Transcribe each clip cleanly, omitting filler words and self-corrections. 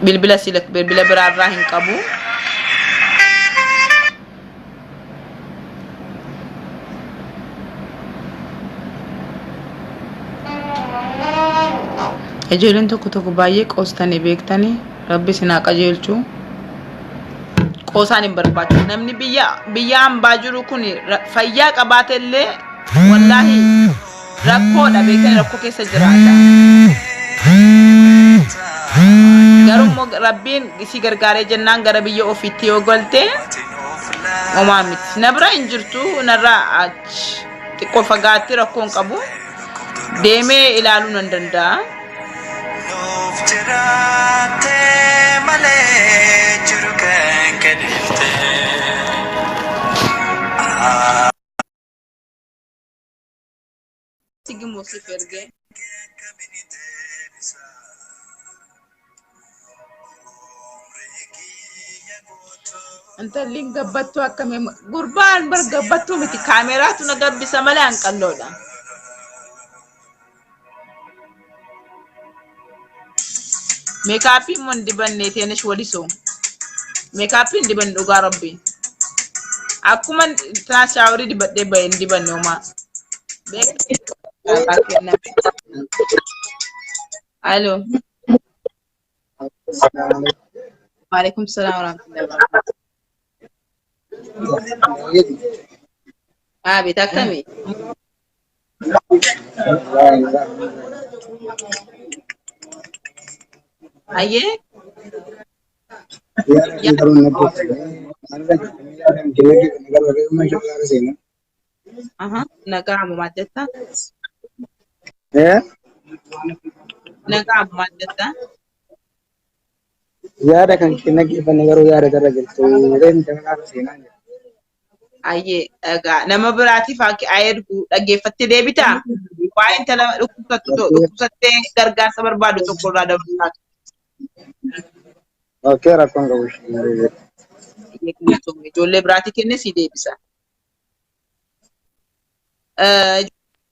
bilbila silak bilbila biraarraa hin qabu. Ijoolleen tokko baay'ee qoostanii beektanii rabbi sinaa qajeelchu. Qoosaan hin barbaachisu. Namni biyya hambaa jiru kun fayyaa qabaatellee wallahi rakkoodha beekanii rakkoo keessa jiraata. Garuu rabbiin si gargaaree jennaan gara biyya ofiitti yoo galte homaa miti. Na bira hin jirtu narraa achi xiqqoo fagaatti rakkoon qabu deemee ilaaluu nan danda'a. Sigi musik erge. Anta link gabbattu akkame gurbaan bar gabbattu miti kaameraatu na gabbisa malee hanqalloodha. Makeup mon dibanne teenish waliso. Makeup diban dhugaa rabbi. Akkuma taa shaawrii dibadhee bahin dibanne homaa. Allo. Waalaikum salam warahmatullahi wabarakatuh. Beta kami. Aye? Nagamu majetta. Nagamu majetta. Yaada kan kena kita negara yaada terjadi. Ren jangan seenaa. Aye, nama biraatiif ayedgu dhaggeeffattee deebita. Waa intala dhukkubsattee gargaarsa barbaadu tokko irraa dabalata. Oke, rakkoon qabu. Ijoollee biraati kenne si deebisa.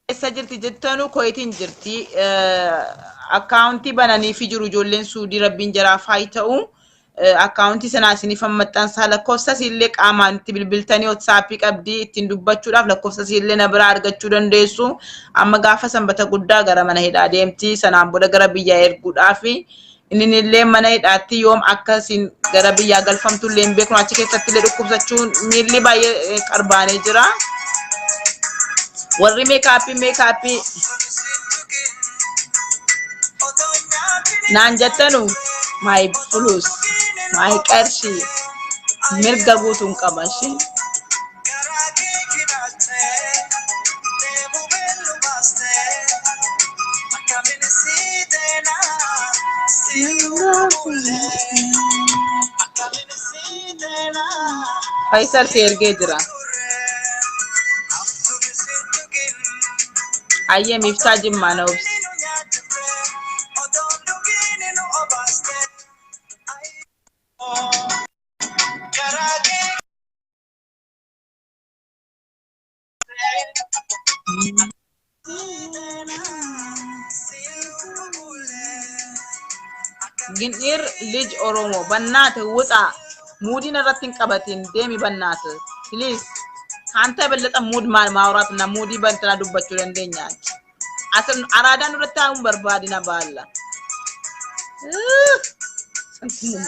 Eessa jirti jettanu Kuwaitiin jirti. Akkaawuntii bananii fi jiru ijoolleen Suudii rabbiin jaraaf haa ta'u. Akkaawuntii sanaa isiniif maxxansaa lakkoofsa illee qaamaan itti bilbiltanii WhatsApp qabdii ittiin dubbachuudhaaf lakkoofsa illee na biraa argachuu dandeessu. Amma gaafa sanbata guddaa gara mana hidhaa deemti. Sanaan booda gara biyyaa erguudhaaf inni illee mana hidhaatti yoom akkasiin gara biyyaa galfamtu illee hin beeknu achi keessatti illee dhukkubsachuun miilli baay'ee qarbaanee jira. Warri meekaappii naan jettanu my fulus my qarshi mirga guutuun qabashi. Faisal si ergee jira. Ayyee Miftaa Jimmaa na obsi. Ginir lij Oromo bannaate wuxa muudin irratti hin qabatin deemi bannaate please hanta ballata muud maawrat na muudi bantana dubbachuu dandeenya asan araadaan irratti taa'uun barbaadina baalla santuun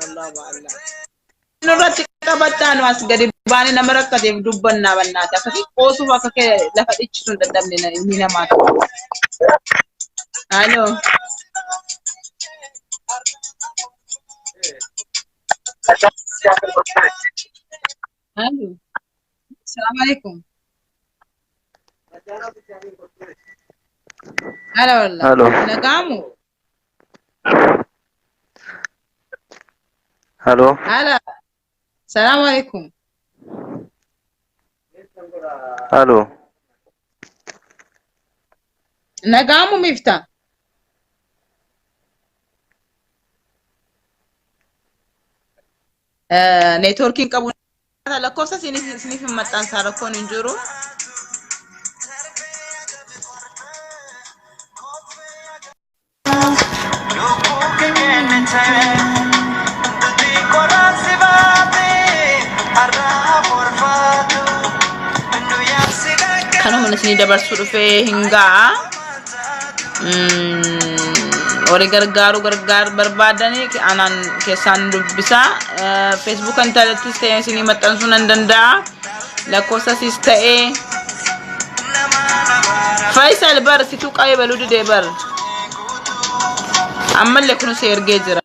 wallahi baalla irratti qabataan as gadi baani nama rakkateef dubbannaa bannaate akkasii qoosuuf akka kee lafa dhichisuun dadhabne ni namaa Halo. Halo. Assalamualaikum. Halo. Halo. Nagamu. Halo. Halo. Assalamualaikum. Halo. Nagamu Mifta. Networking qabu lakkoofsa sinif maxxansaa rakkoon hin jiru. isinii dabarsuu dhufee hin ga'a. Warri gargaaru barbaadanii anaan keessaan dubbisa. Facebook intarneettis ta'ee isinii maxxansuu nan danda'a. Lakkoofsas ta'ee Faisal bar situ qabee baluu didee bar. Ammallee kun si ergee jira.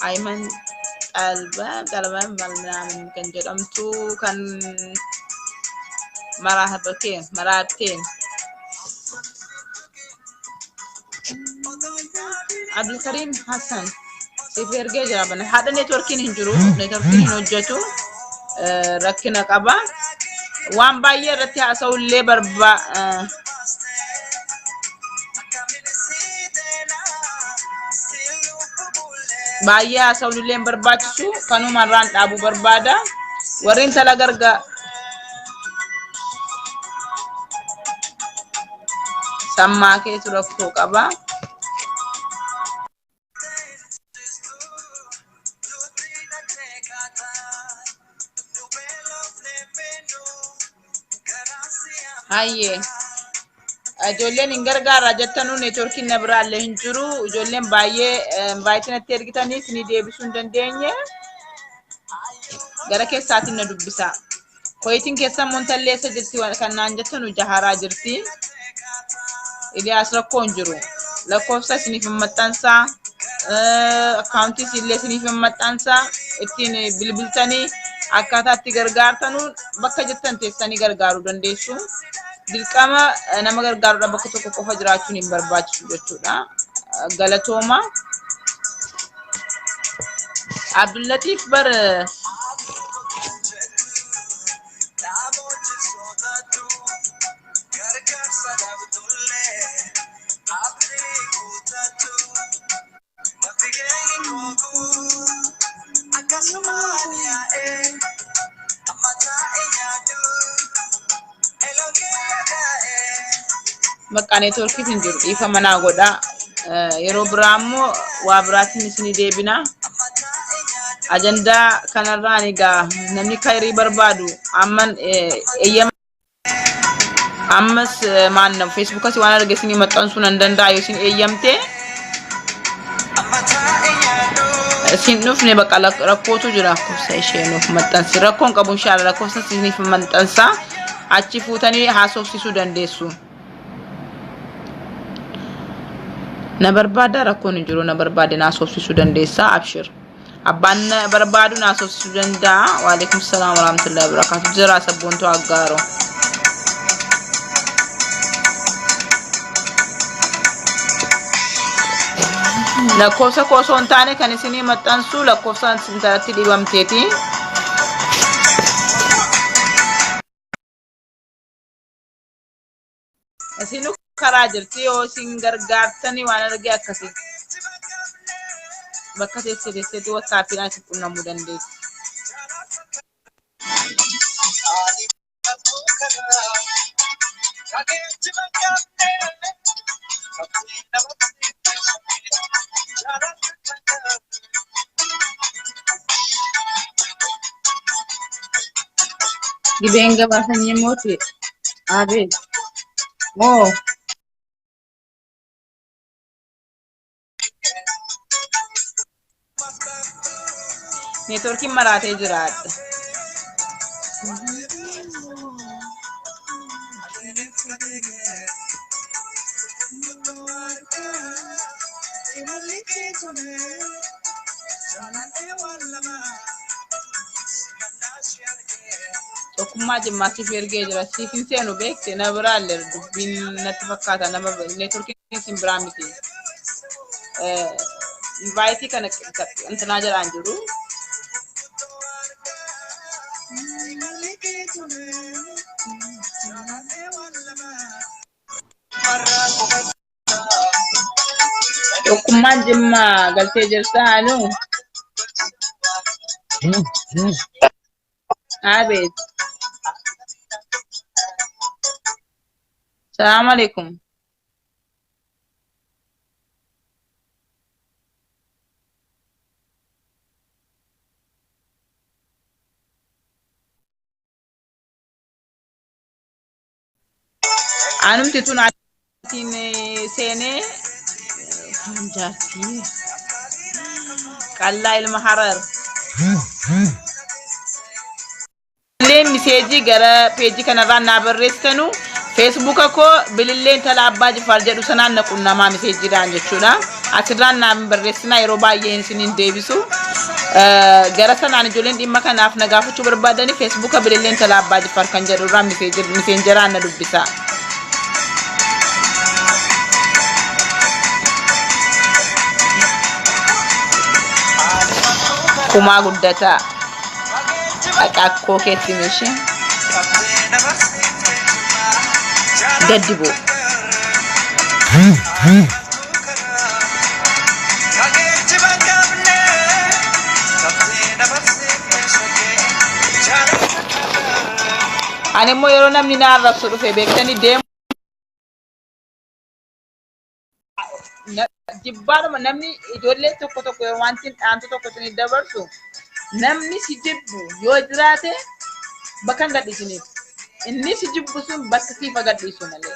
Aiman qalban bal'inaan kan jedhamtu kan maraatteen Abdul Karim Hassan siif ergee jira bana haadha neetworkiin hin jiru neetworkiin hin hojjetu rakkina qaba waan baay'ee irratti haasa'ullee baay'ee haasa'ullee barbaachisu kanumarraan dhaabuu barbaada warreen tala gargaa sammaa keetu rakkoo qaba. Hayyee ijoolleen hin gargaara jettanu neetworkiin na biraallee hin jiru ijoolleen baay'ee baay'inatti ergitanii isinii deebisuu hin dandeenye gara keessaatiin na dubbisa. Koyitiin keessan montalleessa jirti kan naan jettanu jaharaa jirti. Iliyaas rakkoo hin jiru. Lakkoofsa isiniif hin maxxansaa akkaawuntii illee isiniif hin maxxansaa ittiin bilbiltanii akkaataa itti gargaartanuun bakka jettan teessanii gargaaruu dandeessu. Dirqama nama gargaaruudhaaf bakka tokko qofa jiraachuun hin barbaachisu jechuudha. Galatooma. Abdullatiif bar bakka neetworkiif hin jiru dhiifa manaa godha yeroo biraa immoo waa biraatiin isinii deebina ajandaa kanarraan egaa namni kayrii barbaadu ammas maannam feesbuukas waan arge isinii maxxansuu nan danda'a yoo isin eeyyamte isin dhufne bakka rakkootu jira lakkoofsa isheenuuf maxxansi rakkoon qabu inshaalla lakkoofsa isiniif maxxansa achi fuutanii haasofsisuu dandeessu. Na barbaada rakkoon hin jiru na barbaade naasofsisuu dandeessa abshir abbaan barbaadu naasofsisuu danda'a. Wa alaikum salaam wa rahmatullahi wa barakatuh. Jira sabboontu aggaaro lakkoofsa koosoo hin taane kan isinii maxxansu lakkoofsaan sintaratti dhibamteeti. Isinu karaa jirti yoo isin gargaartanii waan arge akkasii bakka teesseetti WhatsAppiidhaan isin qunnamuu dandeessu. Gibeen gabaasanii mooti abeet moo neetworkiin maraatee jiraadha. Tokkummaa jimmaatiif ergee jira siifin seenu beekte na biraallee dubbiin natti fakkaata nama neetworkiin isin biraa miti. Invaayitii kana intanaa jedhaan jiru. Tokkummaan jimmaa galtee jirta anu. Abeet. Assalamu alaikum. anumti tun atiin seenee jaartii qallaa ilma harar bililleen miseejii gara peejii kanarraa naa barreessitanu Facebook ko bililleen tala abbaa jifaar jedhu sanaan na qunnamaa miseejiidhaan jechuudha. Asirraan naa barreessinaa yeroo baay'ee isiniin deebisu. Gara sanaan ijoolleen dhimma kanaaf na gaafachuu barbaadani Facebook bililleen tala abbaa jifaar kan jedhurraa miseenjeraan na dubbisa. Kumaa guddataa Akakko keetimishee Gaddibo ani immoo yeroo namni na arrabsu dhufe beektanii deemu jibbaadhuma namni ijoollee tokko yoo wanti dhaantu tokko isin dabarsu namni si jibbu yoo jiraate bakka hin gadhiisiniif inni si jibbu sun bakka siifa gadhiisu malee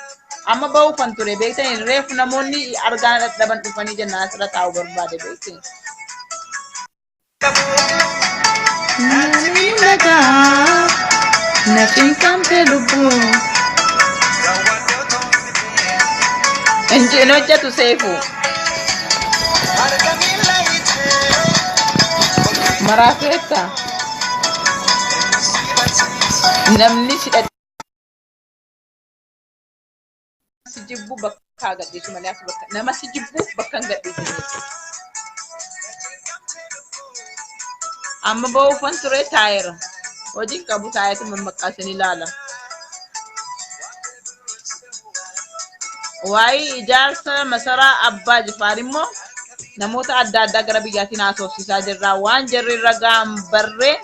amma ba'uu kan ture beektanii reefu namoonni argaan dadhaban dhufanii jennaan asirra taa'uu barbaade beekti. Nothing can tell you bro. Enjoy not just to say for Marafeta. Namni sijibu bakka gadhiisu malee bakka nama sijibu bakka gadhiisu. Amma ba'uu kan ture taayira. Wajin qabu taayatu mammaqaasin ilaala. Waa'ee ijaarsa masaraa abbaa jifaar immoo namoota adda addaa gara biyyaatiin haasofsiisaa jirra. Waan jarri ragaan barree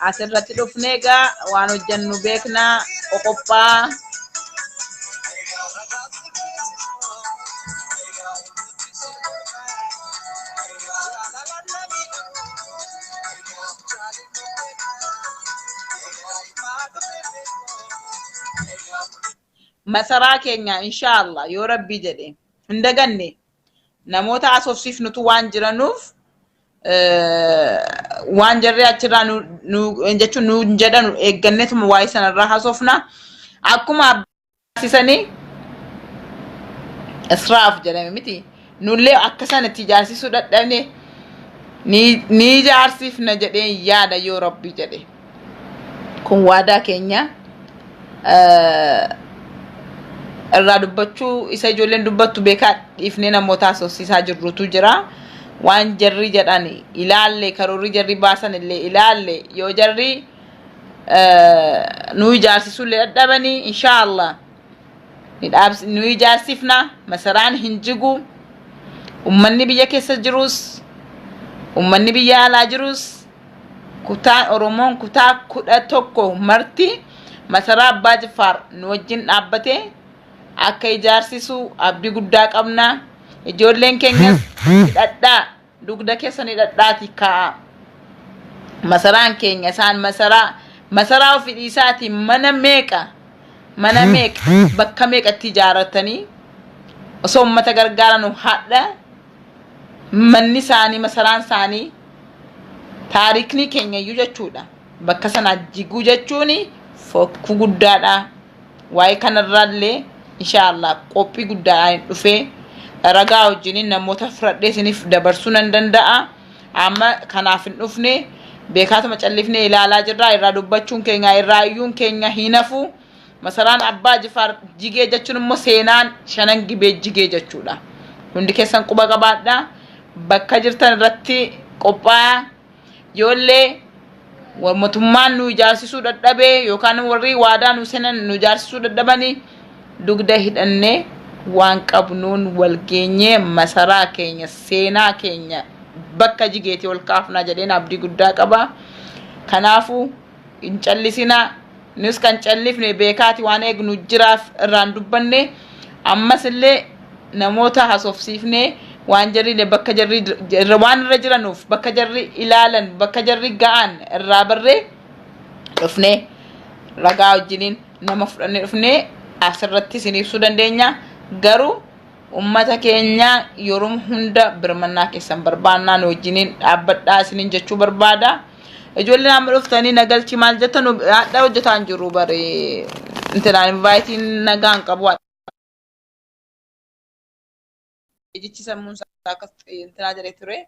asirratti dhufnee egaa waan hojjennu beeknaa qoqoppaa. Masaraa keenya inshallah yoo rabbi jedhe hindaganne namoota haasofsiifnutu waan jiranuuf waan jarri achirraa jechuun nu jedhanu eegganneetuma waa'ee sanarraa haasofna akkuma abbasisanii israaf jedhame miti nullee akka sanatti ijaarsisuu dadhabne ni ijaarsiifna jedhee yaada yoo rabbi jedhe kun waadaa keenya irraa dubbachuu isa ijoolleen dubbattu beekaa dhiifnee namoota haasofsiisaa jirrutu jira waan jarri jedhan ilaalle karoorri jarri baasan illee ilaalle yoo jarri nu ijaarsisuu illee dadhabanii inshallah nu ijaarsifna masaraan hin jigu ummanni biyya keessa jirus ummanni biyya alaa jirus kutaan oromoon kutaa 11 marti masaraa abbaa jifaar nu wajjin dhaabbatee akka ijaarsisu abdii guddaa qabna ijoolleen keenya hidhadhaa dugda keessan hidhadhaati kaa masaraan keenya isaan masaraa ofii dhiisaati mana meeqa bakka meeqatti ijaaratanii osoo ummata gargaaran hadha manni isaanii masaraan isaanii taarikni keenya iyyuu jechuudha bakka sana jiguu jechuuni fokkuu guddaadha waa'ee kanarraallee inshallah qophii guddaa dhufee ragaa wajjin namoota fudhadhee isiniif dabarsuu nan danda'a amma kanaaf hin dhufne beekaatuma callifnee ilaalaa jirra irraa dubbachuun keenya irraa iyyuun keenya hinafu masaraan abbaa jifaar jigee jechuun immoo seenaan shanan gibee jigee jechuudha hundi keessan quba qabaadha bakka jirtan irratti qophaa yoollee mootummaan nu ijaarsisuu dadhabee yookaan warri waadaa nu seenan nu ijaarsisuu dadhabanii dugda hidhannee waan qabnuun wal geenyee masaraa keenya seenaa keenya bakka jigeeti ol kaafnaa jedheen abdii guddaa qaba kanaafu hin callisina nus kan callifne beekaati waan eegnu jiraaf irraan dubbanne ammas illee namoota haasofsiifne waan jarri bakka jarri waan irra jiranuuf bakka jarri ilaalan bakka jarri ga'an irraa barree dhufne ragaa wajjiniin nama fudhannee dhufne asirratti isin ibsuu dandeenya. Garuu ummata keenya yeroo hunda birmannaa keessan barbaannaan wajjiniin dhaabbadhaa isiniin jechuu barbaada. Ijoolleen amma dhuftanii nagalchi maal jettan hadha hojjetaan jiru bare intinaan invaayitiin nagaan qabu. Ejichi sammuun isaa akka intinaa jedhee ture.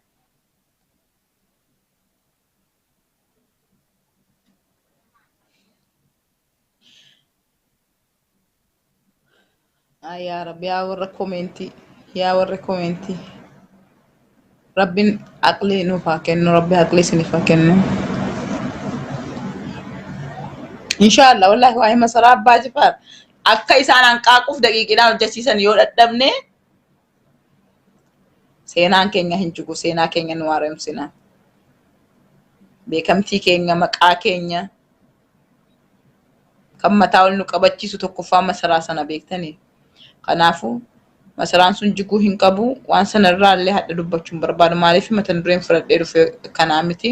يا رب يا ور كومنتي يا ور كومنتي ربي عقلي نفاكن ربي عقلي سنفاكن ان شاء الله والله واي مسرا باجفار akka isaan hanqaaquuf daqiiqidhaan hojjechiisan yoo dadhabne seenaan keenya hin jigu seenaa keenya nu haaromsina beekamtii keenya maqaa keenya kan mataa ol nu qabachiisu tokkoffaa masaraa sana beektanii kanaafu masaraan sun jiguu hin qabu waan sanarraa illee hadda dubbachuun barbaadu maaliif matan dureen fudhadhee dhufe kanaa miti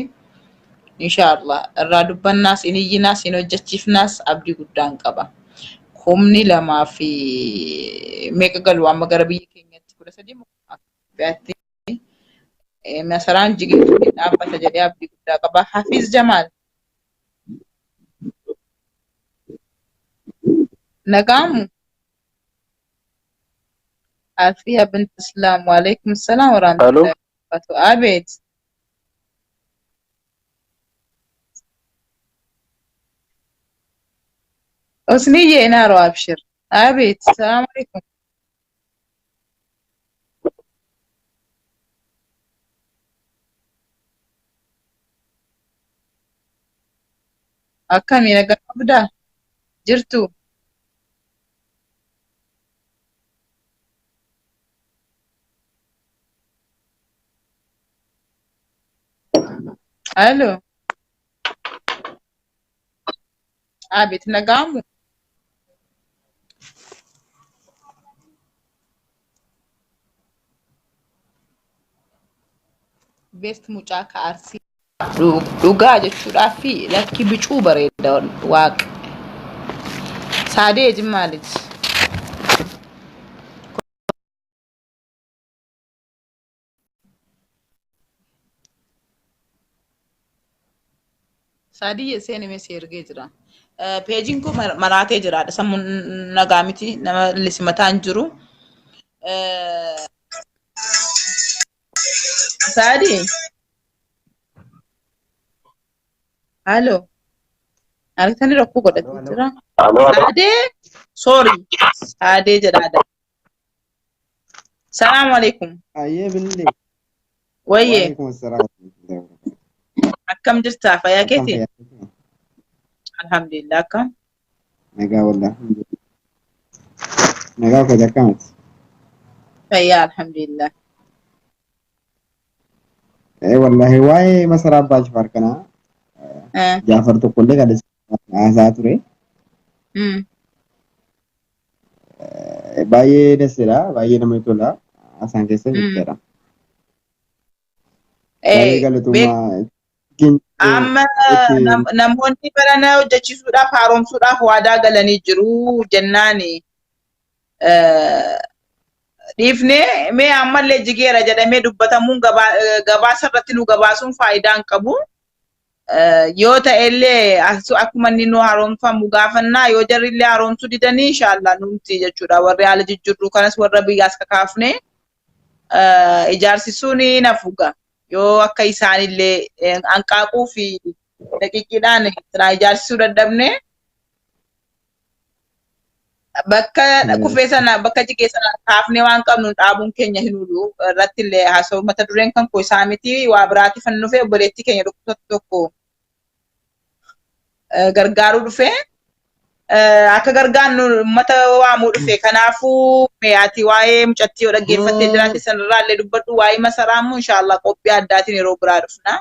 inshallah irraa dubbannaas iniyyinaas hin hojjechiifnaas abdii guddaan qaba humni lamaa fi meeqa galu amma gara biyya keenyatti 13 masaraan jigeetu dhaabbata jedhee abdii guddaa qaba. Hafiz Jamaal nagaamu عافية بنت إسلام وعليكم السلام ورحمة الله وبركاته. عابد أسنية نارو أبشر. عابد السلام عليكم. أكمل أنا قبضة جرتو. الو عابد نقامو بيست مجاكا أرسي dhugaa jechuudhaaf fi lakki bicuu bareeda waaq saadee jimaalit saadii seen imee ergee jira peejiin kun maraatee jiraadha sammuun nagaa miti nama lisimataan jiru saadii halo argitanii rakkoo godhatee jira saadee sorry saadee jedhaadha salaamu alaikum ayyee billee wayyee waalaikum assalaam akkam jirtaa fayyaa keetii alhamdulillah akkam nagaa wallah nagaa ka jakkamat fayyaa alhamdulillah wallahi waa'ee masaraa abbaa Jifaar kanaa Jaafar tokkollee kan haasaa ture baay'ee dasseedha baay'ee namatti tola haasaan keessa jechuudha baay'ee galatoomaa amma namoonni barana hojjechiisuudhaaf haaromsuudhaaf waadaa galanii jiru jennaani dhiifnee mee ammallee jigeera jedhamee dubbatamuun gabaasa irratti nu gabaasuun faayidaa hin qabu yoo ta'ellee akkuma inni nu haaromfamu gaafannaa yoo jarrillee haaromsuu didanii inshallah nuti jechuudha warri haala jijjiirru kanas warra biyyaas kakaafne ijaarsisuun nafuga yoo akka isaanillee hanqaaquu fi daqiiqidhaan ijaarsisuu dadhabne bakka kufee sana bakka jigee sana kaafnee waan qabnu dhaabuun keenya hin ulu irratti illee haasa'u mata dureen kan koo isaa miti waa biraatti fan dhufee obboleettii keenya tokko gargaaruu dhufee akka gargaarnu uummata waamuu dhufee kanaafuu meeyaati waa'ee mucattii yoo dhaggeeffattee jiraate sanarraa illee dubbadhu waa'ee masaraa immoo inshallah qophii addaatiin yeroo biraa dhufna.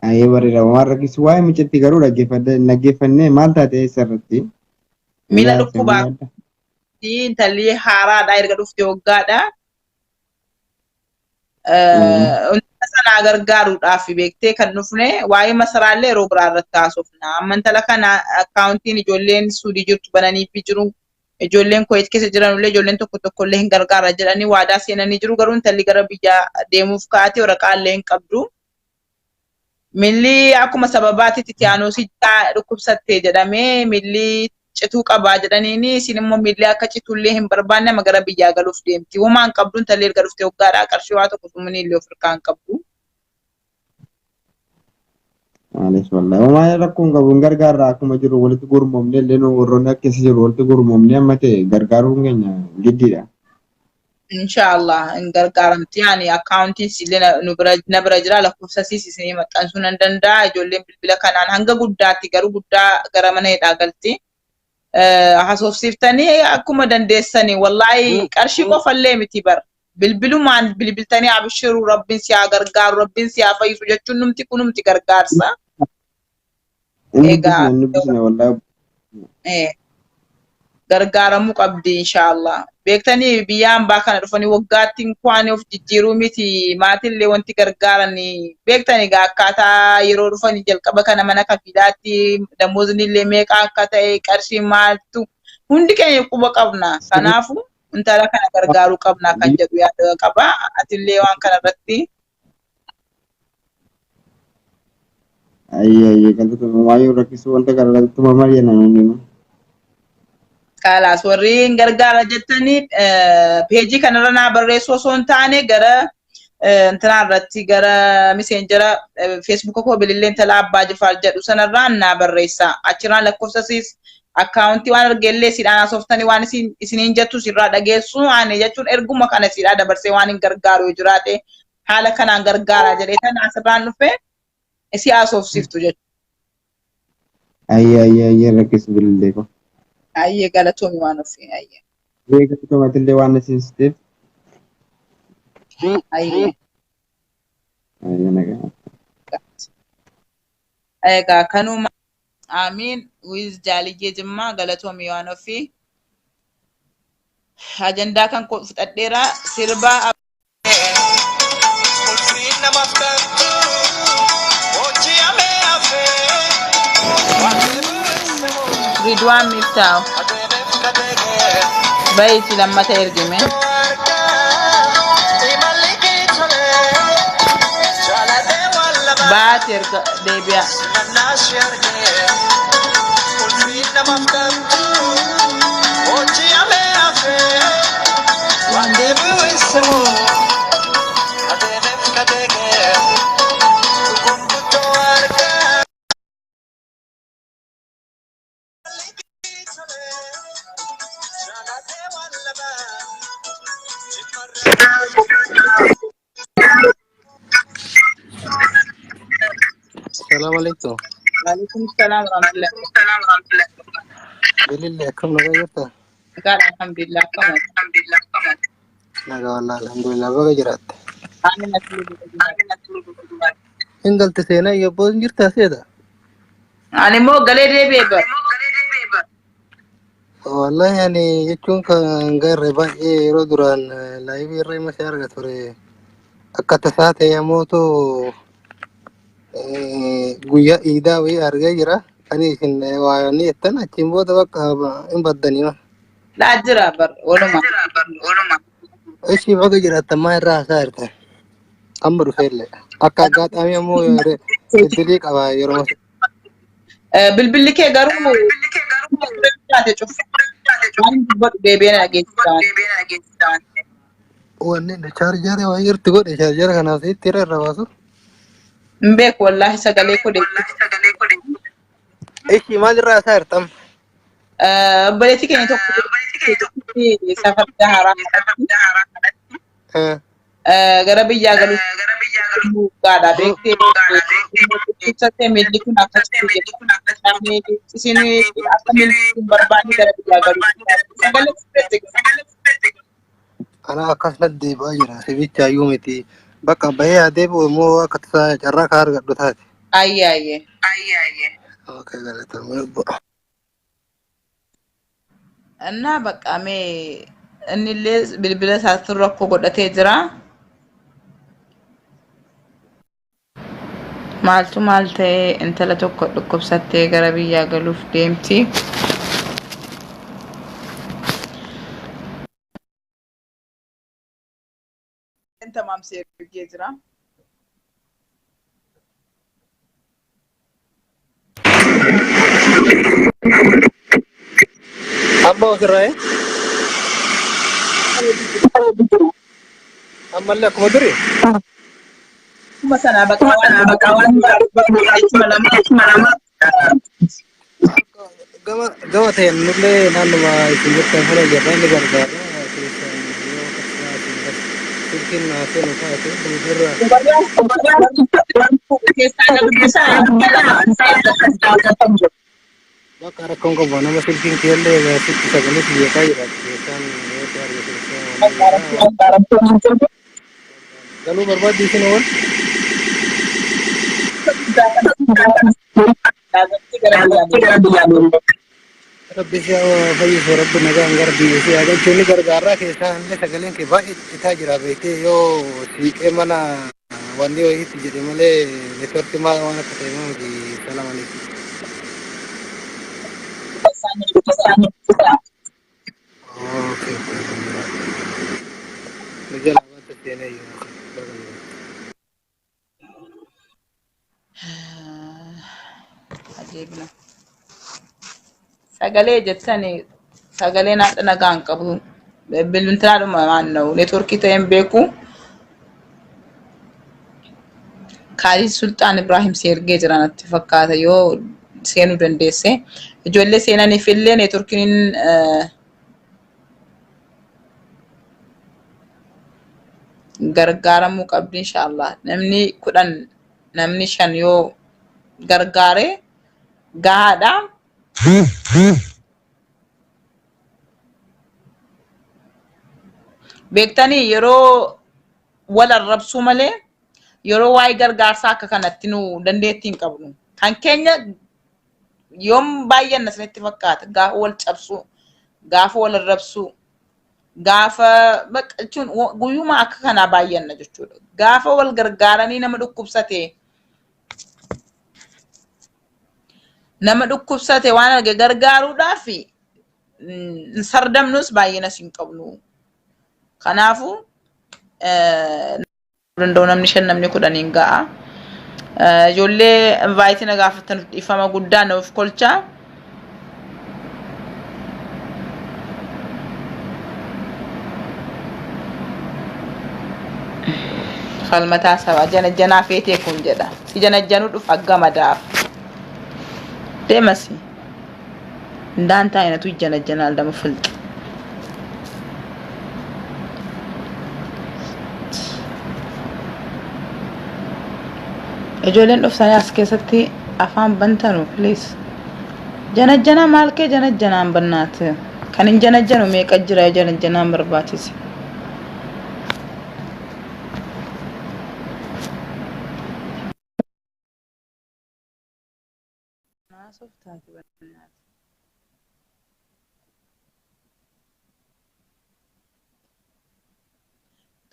ayyee bareeda waan rakkisu waa'ee mucattii garuu dhaggeeffannee maal taate sarratti miila dhukkubaa intalli haaraadha erga dhufte waggaadha sana isaa gargaaruudhaaf beektee kan dhufne waa'ee masaraallee yeroo biraa irratti haasofna. Amma intala kana akkaawuntiin ijoolleen Suudii jirtu bananii fi jiru. Ijoolleen Kuwait keessa jiranullee ijoolleen tokko tokkollee hin gargaara jedhanii waadaa seenanii jiru. Garuu intalli gara biyya deemuuf kaatee waraqaallee hin qabdu. Milli akkuma sababaatitti Tiyaanoosii dhukkubsattee jedhamee milli cituu qabaa jedhaniini isin immoo milli akka citullee hin barbaanne amma gara biyyaa galuuf deemti. Uumaan qabdu intalli erga dhuftee waggaadhaa qarshii waa tokko sumuni illee of hirkaan qabdu. Maalis wallahi uumaan rakkoon qabu gargaarraa akkuma jiru walitti gurmuumne illee warroonni akkasii jiru walitti gurmuumne amma ta'e gargaaruun keenya giddiidha. Inshallah in gargaaramti yaani akkaawuntiin sillee na bira jira lakkoofsa isinii maxxansuu nan danda'a ijoolleen bilbila kanaan hanga guddaatti garuu guddaa gara mana hidhaa galti. Hasoofsiiftanii akkuma dandeessanii wallahi qarshii qofallee miti bar bilbilumaan bilbiltanii abshiruu rabbiin si haa gargaaru rabbiin si haa fayyisu jechuun numti kunumti gargaarsa. Egaa gargaaramuu qabdi inshallah. Beektanii biyyaan baa kana dhufanii waggaattiin kwaan of jijjiiruu miti maatillee wanti gargaaranii beektanii gaa akkaataa yeroo dhufanii jalqaba kana mana kafilaatti damoznillee meeqa akka ta'e qarshii maaltu hundi keenya quba qabna. Kanaafu intala kana gargaaruu qabna kan jedhu yaada qaba. Atillee waan kana irratti ayye kantu maayu rakkisu wanta gargaartu mamariya naannoo Kalas warri gargaara jettanii peejii kanarra naa barreessuu osoo hin taane gara intanaa irratti gara messenjera Facebook koo bilillee intala Abbaa Jifaar jedhu sanarraan naa barreessa. Achirraan lakkoofsasiis akkaawuntii waan argeellee sidhaan asooftanii waan isiniin jettu sirraa dhageessu ani jechuun erguma kana sidhaa dabarsee waan hin gargaaru yoo jiraate haala kanaan gargaara jedhee tan asirraan dhufe isi asoofsiftu jechuudha. Ayye rakkisu bilillee ko. Ayye galatoomii waan ofii ayye. Beekatu tomatillee waan nasiisteef. Ayye. Ayye nagaa. Egaa kanuma amiin wiz jaaliyyee jimmaa galatoomii waan ofii. Ajandaa kan fudhadheera sirbaa Ridwan Miftah baiti lammata ergime baati erga deebi'a Assalamualaikum. Waalaikumsalam warahmatullahi Bilillah kam naga jirta? Alhamdulillah kamu. Naga wallah alhamdulillah baga jiraat. Ani nasli Ingalti seena iyo boos jirta seeda? Ani mo galee deebi'e Wallahi yani jechuun kan garre baay'ee yeroo duraan laayivii irra hima ishee arga ture. Akka tasaa ta'e ammoo guyyaa iidaa wayii argaa jira. Ani isin waayonni jettan achiin booda bakka hin baddanii. laa jira bar waluma. Ishii baga jiraattan maa irraa haasaa jirtan? Amma dhufeellee. Akka aggaataamii ammoo iddilii qaba yeroo Bilbilli kee garuu deebi'een dhageessisan. wanni chaarjara waa jirti godhe chaarjara kanaaf itti irra baasu. Mbek wallahi sagalee kode. Ishii maalirraa haasaa jirtan? Obboleettii keenya tokko safar Daharaa gara biyyaa galuuf gaadha beektee ibsattee milli kun akkasitti namni isin akka milli kun barbaanne gara biyyaa galuuf sagalee Ana akkasumas deebi'aa jira sibichaayyuu miti bakka bahee adeemu immoo akka tasaa carraa kaa argadhu taate. Ayye. Okay, galatoomii. Annaa baqqamee innillee bilbila isaatti rakkoo godhatee jira. maaltu maal ta'ee intala tokko dhukkubsattee gara biyyaa galuuf deemti. Tamaam seergee jira. Amma osirraa ammallee akkuma duri. Kuma sana bakka waan gama ta'een nullee naannuma isin jettan kana jirra inni gargaara. Silkiin naasee nu taate duudirra. Bakka rakkoon qabu nama silkiin keellee sitti sagalee xiyyeetaa jira. Keessaan yoo ta'e argisiisaa galuu barbaaddi isin ool. Rabbi si fayyisu rabbi nagaan gara biyya si agachuun gargaaraa keessaa illee sagaleen kee baay'ee citaa jira beektee yoo siiqee mana wanni wayiitti jedhe malee neetworkii maal waan akka ta'e miti salaam alaikum. Okay. Nujala wanta seenee yoo ajeebna. Sagalee jettanii sagalee naadha nagaan qabu. Bilbintaadhuma maanna'u neetworkii ta'een beeku. Kaalid Sultaan Ibrahim seergee jira natti fakkaata yoo seenuu dandeesse. Ijoollee seenaniif illee neetworkiin gargaaramuu qabdi inshaallah. Namni 10 namni 5 yoo gargaare gahaadha. Beektanii yeroo wal arrabsuu malee yeroo waa'ee gargaarsaa akka kanatti nu dandeettii hin qabnu. Kan keenya yoom baay'een asinitti fakkaata gaafa wal cabsuu, gaafa wal arrabsuu, gaafa jechuun guyyuma akka kanaa baay'een jechuudha. Gaafa wal gargaaranii nama dhukkubsate waan arge gargaaruudhaaf sardamnus baay'eenas hin qabnu. Kanaafuu danda'u namni 5 namni 10 hin ga'a. Ijoollee invaayitii na gaafatan dhiifama guddaa nuuf kolchaa. Falmataa sabaa janajjanaa feetee kun jedha. Si janajjanuu dhufa gamadaaf. Deemasi. Ndaan taa'inatu janajjanaa aldama filxa. Ijoolleen dhuftanii as keessatti afaan bantanu please. Janajjanaa maal kee janajjanaan bannaati. Kan hin janajjanu meeqa jira janajjanaan barbaachise.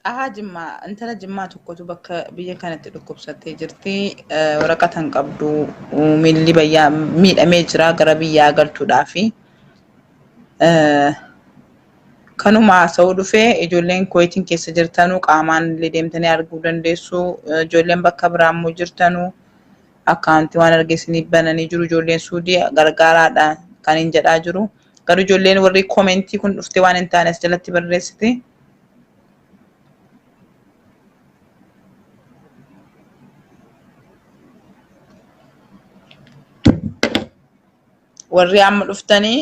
Dhahaa Jimmaa intala Jimmaa tokkotu bakka biyya kanatti dhukkubsattee jirti. Waraqata hin qabdu miilli bayyaa miidhamee jira gara biyyaa galchuudhaafi. Kanuma haasa'uu dhufee ijoolleen Kuwaitiin keessa jirtanuu qaamaan illee deemtanii arguu dandeessu. Ijoolleen bakka biraa immoo jirtanuu akkaantii waan argeessiniif bananii jiru. Ijoolleen Suudii gargaaraadha kan hin jedhaa jiru. Garuu ijoolleen warri koomentii kun dhuftee waan hin taane as jalatti barreessite. Warri amma dhuftanii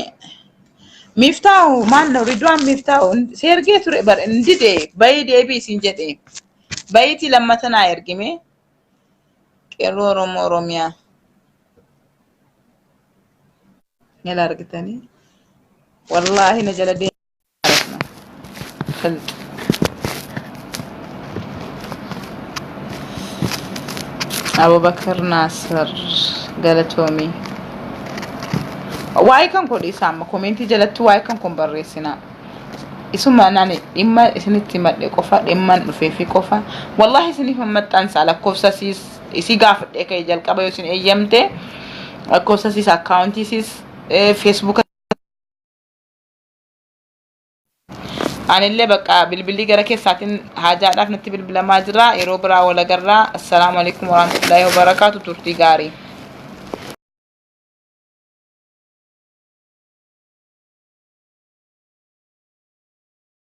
Miftaahu maal Ridwaan Miftaahu seergee ture bar indide bayi deebii isin jedhe bayiti lammatanaa ergime qeerroo Oromoo Oromiyaa yala argitanii wallaahi na jala deemaa Abubakar Nasir Galatoomii waa'ee kan godhe isaama koomentii jalatti waa'ee kan kun barreessina. Isuma nani dhimma isinitti madde qofa dhimman dhufee fi qofa wallahi isiniif maxxansa lakkoofsa isi gaafadhe ka'e jalqaba yoo isin eeyyamte lakkoofsasis akkaawuntiisis feesbuuka anillee bakka bilbilli gara keessaatiin haajaadhaaf natti bilbilamaa jira yeroo biraa wal agarraa. Assalaamu alaykum warahmatullaahi wabarakaatu. Turtii gaarii.